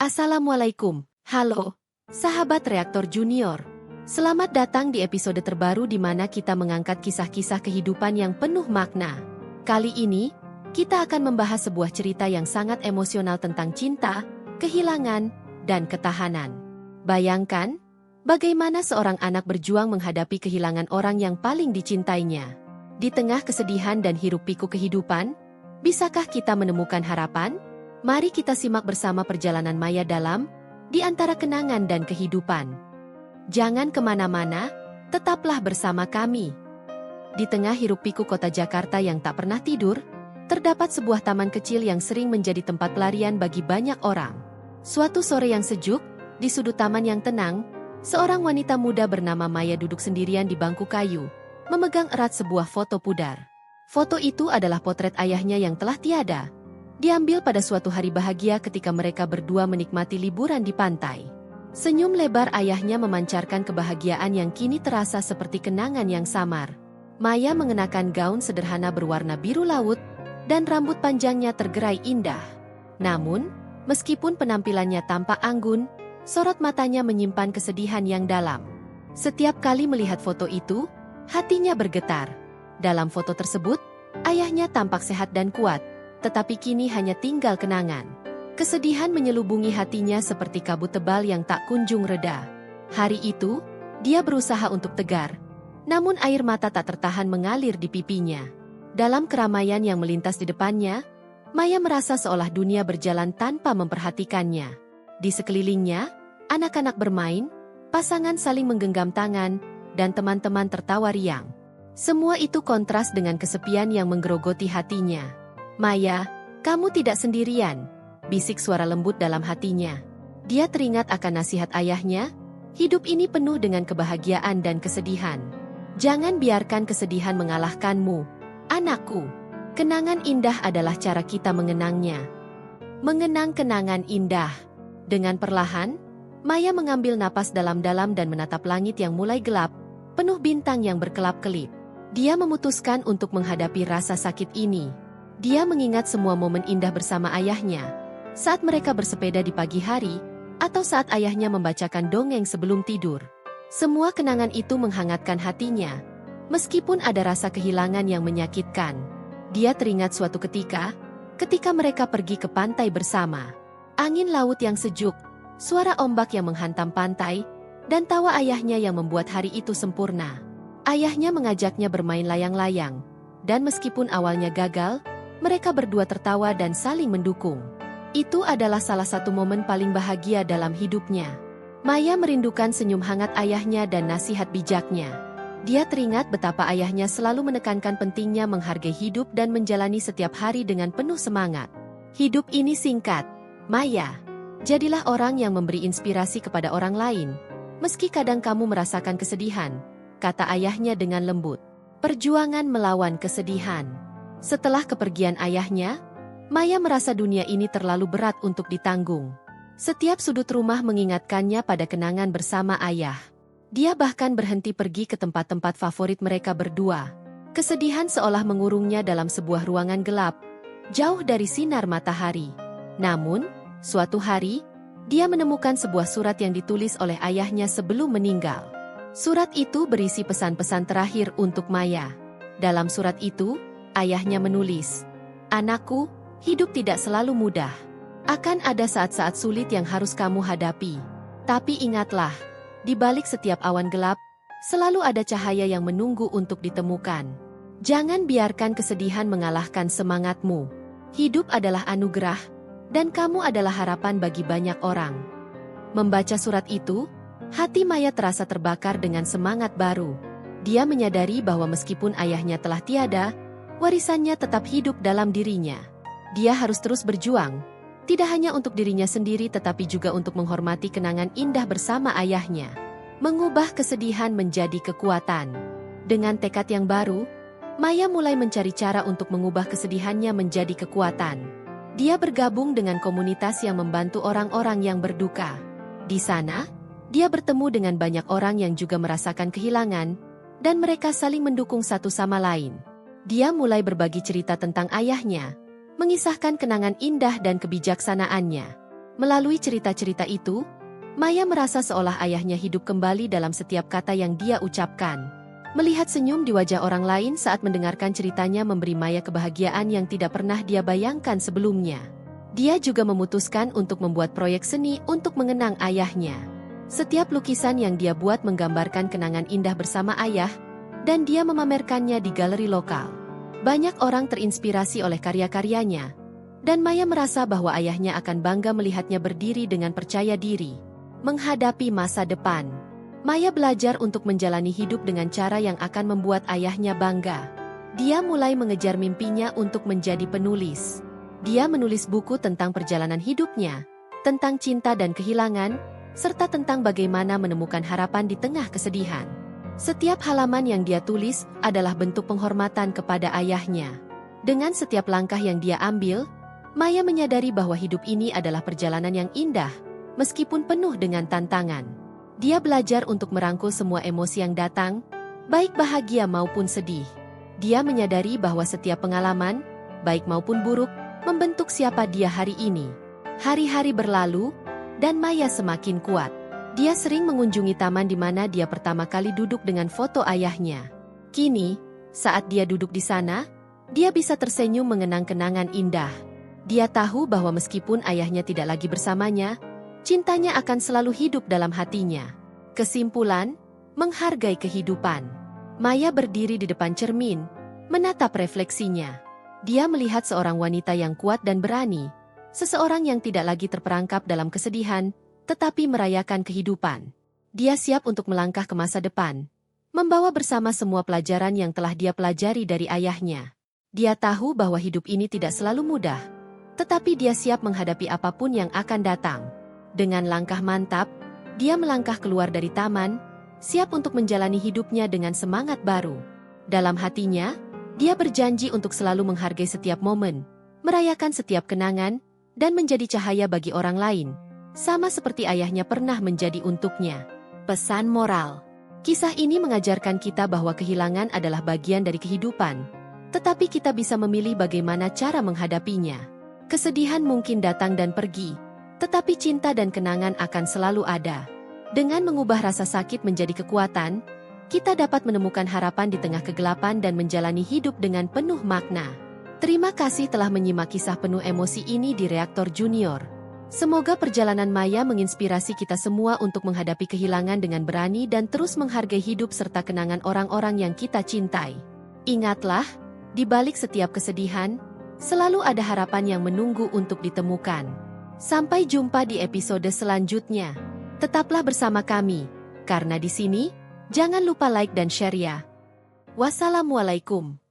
Assalamualaikum, halo, sahabat Reaktor Junior. Selamat datang di episode terbaru di mana kita mengangkat kisah-kisah kehidupan yang penuh makna. Kali ini, kita akan membahas sebuah cerita yang sangat emosional tentang cinta, kehilangan, dan ketahanan. Bayangkan, bagaimana seorang anak berjuang menghadapi kehilangan orang yang paling dicintainya. Di tengah kesedihan dan hiruk-pikuk kehidupan, bisakah kita menemukan harapan? Mari kita simak bersama perjalanan Maya dalam Di Antara Kenangan dan Kehidupan. Jangan kemana-mana, tetaplah bersama kami. Di tengah hiruk-pikuk kota Jakarta yang tak pernah tidur, terdapat sebuah taman kecil yang sering menjadi tempat pelarian bagi banyak orang. Suatu sore yang sejuk, di sudut taman yang tenang, seorang wanita muda bernama Maya duduk sendirian di bangku kayu, memegang erat sebuah foto pudar. Foto itu adalah potret ayahnya yang telah tiada. Diambil pada suatu hari bahagia ketika mereka berdua menikmati liburan di pantai. Senyum lebar ayahnya memancarkan kebahagiaan yang kini terasa seperti kenangan yang samar. Maya mengenakan gaun sederhana berwarna biru laut, dan rambut panjangnya tergerai indah. Namun, meskipun penampilannya tampak anggun, sorot matanya menyimpan kesedihan yang dalam. Setiap kali melihat foto itu, hatinya bergetar. Dalam foto tersebut, ayahnya tampak sehat dan kuat, tetapi kini hanya tinggal kenangan. Kesedihan menyelubungi hatinya seperti kabut tebal yang tak kunjung reda. Hari itu, dia berusaha untuk tegar, namun air mata tak tertahan mengalir di pipinya. Dalam keramaian yang melintas di depannya, Maya merasa seolah dunia berjalan tanpa memperhatikannya. Di sekelilingnya, anak-anak bermain, pasangan saling menggenggam tangan, dan teman-teman tertawa riang. Semua itu kontras dengan kesepian yang menggerogoti hatinya. "Maya, kamu tidak sendirian," bisik suara lembut dalam hatinya. Dia teringat akan nasihat ayahnya, hidup ini penuh dengan kebahagiaan dan kesedihan. "Jangan biarkan kesedihan mengalahkanmu, anakku. Kenangan indah adalah cara kita mengenangnya." Mengenang kenangan indah. Dengan perlahan, Maya mengambil napas dalam-dalam dan menatap langit yang mulai gelap, penuh bintang yang berkelap-kelip. Dia memutuskan untuk menghadapi rasa sakit ini. Dia mengingat semua momen indah bersama ayahnya, saat mereka bersepeda di pagi hari, atau saat ayahnya membacakan dongeng sebelum tidur. Semua kenangan itu menghangatkan hatinya, meskipun ada rasa kehilangan yang menyakitkan. Dia teringat suatu ketika mereka pergi ke pantai bersama. Angin laut yang sejuk, suara ombak yang menghantam pantai, dan tawa ayahnya yang membuat hari itu sempurna. Ayahnya mengajaknya bermain layang-layang, dan meskipun awalnya gagal, mereka berdua tertawa dan saling mendukung. Itu adalah salah satu momen paling bahagia dalam hidupnya. Maya merindukan senyum hangat ayahnya dan nasihat bijaknya. Dia teringat betapa ayahnya selalu menekankan pentingnya menghargai hidup dan menjalani setiap hari dengan penuh semangat. "Hidup ini singkat, Maya. Jadilah orang yang memberi inspirasi kepada orang lain. Meski kadang kamu merasakan kesedihan," kata ayahnya dengan lembut. Perjuangan melawan kesedihan. Setelah kepergian ayahnya, Maya merasa dunia ini terlalu berat untuk ditanggung. Setiap sudut rumah mengingatkannya pada kenangan bersama ayah. Dia bahkan berhenti pergi ke tempat-tempat favorit mereka berdua. Kesedihan seolah mengurungnya dalam sebuah ruangan gelap, jauh dari sinar matahari. Namun, suatu hari, dia menemukan sebuah surat yang ditulis oleh ayahnya sebelum meninggal. Surat itu berisi pesan-pesan terakhir untuk Maya. Dalam surat itu, ayahnya menulis, "Anakku, hidup tidak selalu mudah. Akan ada saat-saat sulit yang harus kamu hadapi. Tapi ingatlah, di balik setiap awan gelap, selalu ada cahaya yang menunggu untuk ditemukan. Jangan biarkan kesedihan mengalahkan semangatmu. Hidup adalah anugerah, dan kamu adalah harapan bagi banyak orang." Membaca surat itu, hati Maya terasa terbakar dengan semangat baru. Dia menyadari bahwa meskipun ayahnya telah tiada, warisannya tetap hidup dalam dirinya. Dia harus terus berjuang, tidak hanya untuk dirinya sendiri tetapi juga untuk menghormati kenangan indah bersama ayahnya. Mengubah kesedihan menjadi kekuatan. Dengan tekad yang baru, Maya mulai mencari cara untuk mengubah kesedihannya menjadi kekuatan. Dia bergabung dengan komunitas yang membantu orang-orang yang berduka. Di sana, dia bertemu dengan banyak orang yang juga merasakan kehilangan, dan mereka saling mendukung satu sama lain. Dia mulai berbagi cerita tentang ayahnya, mengisahkan kenangan indah dan kebijaksanaannya. Melalui cerita-cerita itu, Maya merasa seolah ayahnya hidup kembali dalam setiap kata yang dia ucapkan. Melihat senyum di wajah orang lain saat mendengarkan ceritanya memberi Maya kebahagiaan yang tidak pernah dia bayangkan sebelumnya. Dia juga memutuskan untuk membuat proyek seni untuk mengenang ayahnya. Setiap lukisan yang dia buat menggambarkan kenangan indah bersama ayah, dan dia memamerkannya di galeri lokal. Banyak orang terinspirasi oleh karya-karyanya, dan Maya merasa bahwa ayahnya akan bangga melihatnya berdiri dengan percaya diri menghadapi masa depan. Maya belajar untuk menjalani hidup dengan cara yang akan membuat ayahnya bangga. Dia mulai mengejar mimpinya untuk menjadi penulis. Dia menulis buku tentang perjalanan hidupnya, tentang cinta dan kehilangan, serta tentang bagaimana menemukan harapan di tengah kesedihan. Setiap halaman yang dia tulis adalah bentuk penghormatan kepada ayahnya. Dengan setiap langkah yang dia ambil, Maya menyadari bahwa hidup ini adalah perjalanan yang indah, meskipun penuh dengan tantangan. Dia belajar untuk merangkul semua emosi yang datang, baik bahagia maupun sedih. Dia menyadari bahwa setiap pengalaman, baik maupun buruk, membentuk siapa dia hari ini. Hari-hari berlalu, dan Maya semakin kuat. Dia sering mengunjungi taman di mana dia pertama kali duduk dengan foto ayahnya. Kini, saat dia duduk di sana, dia bisa tersenyum mengenang kenangan indah. Dia tahu bahwa meskipun ayahnya tidak lagi bersamanya, cintanya akan selalu hidup dalam hatinya. Kesimpulan, menghargai kehidupan. Maya berdiri di depan cermin, menatap refleksinya. Dia melihat seorang wanita yang kuat dan berani, seseorang yang tidak lagi terperangkap dalam kesedihan, tetapi merayakan kehidupan. Dia siap untuk melangkah ke masa depan, membawa bersama semua pelajaran yang telah dia pelajari dari ayahnya. Dia tahu bahwa hidup ini tidak selalu mudah, tetapi dia siap menghadapi apapun yang akan datang. Dengan langkah mantap, dia melangkah keluar dari taman, siap untuk menjalani hidupnya dengan semangat baru. Dalam hatinya, dia berjanji untuk selalu menghargai setiap momen, merayakan setiap kenangan, dan menjadi cahaya bagi orang lain, sama seperti ayahnya pernah menjadi untuknya. Pesan moral. Kisah ini mengajarkan kita bahwa kehilangan adalah bagian dari kehidupan, tetapi kita bisa memilih bagaimana cara menghadapinya. Kesedihan mungkin datang dan pergi, tetapi cinta dan kenangan akan selalu ada. Dengan mengubah rasa sakit menjadi kekuatan, kita dapat menemukan harapan di tengah kegelapan dan menjalani hidup dengan penuh makna. Terima kasih telah menyimak kisah penuh emosi ini di Reaktor Junior. Semoga perjalanan Maya menginspirasi kita semua untuk menghadapi kehilangan dengan berani dan terus menghargai hidup serta kenangan orang-orang yang kita cintai. Ingatlah, di balik setiap kesedihan, selalu ada harapan yang menunggu untuk ditemukan. Sampai jumpa di episode selanjutnya. Tetaplah bersama kami, karena di sini, jangan lupa like dan share ya. Wassalamualaikum.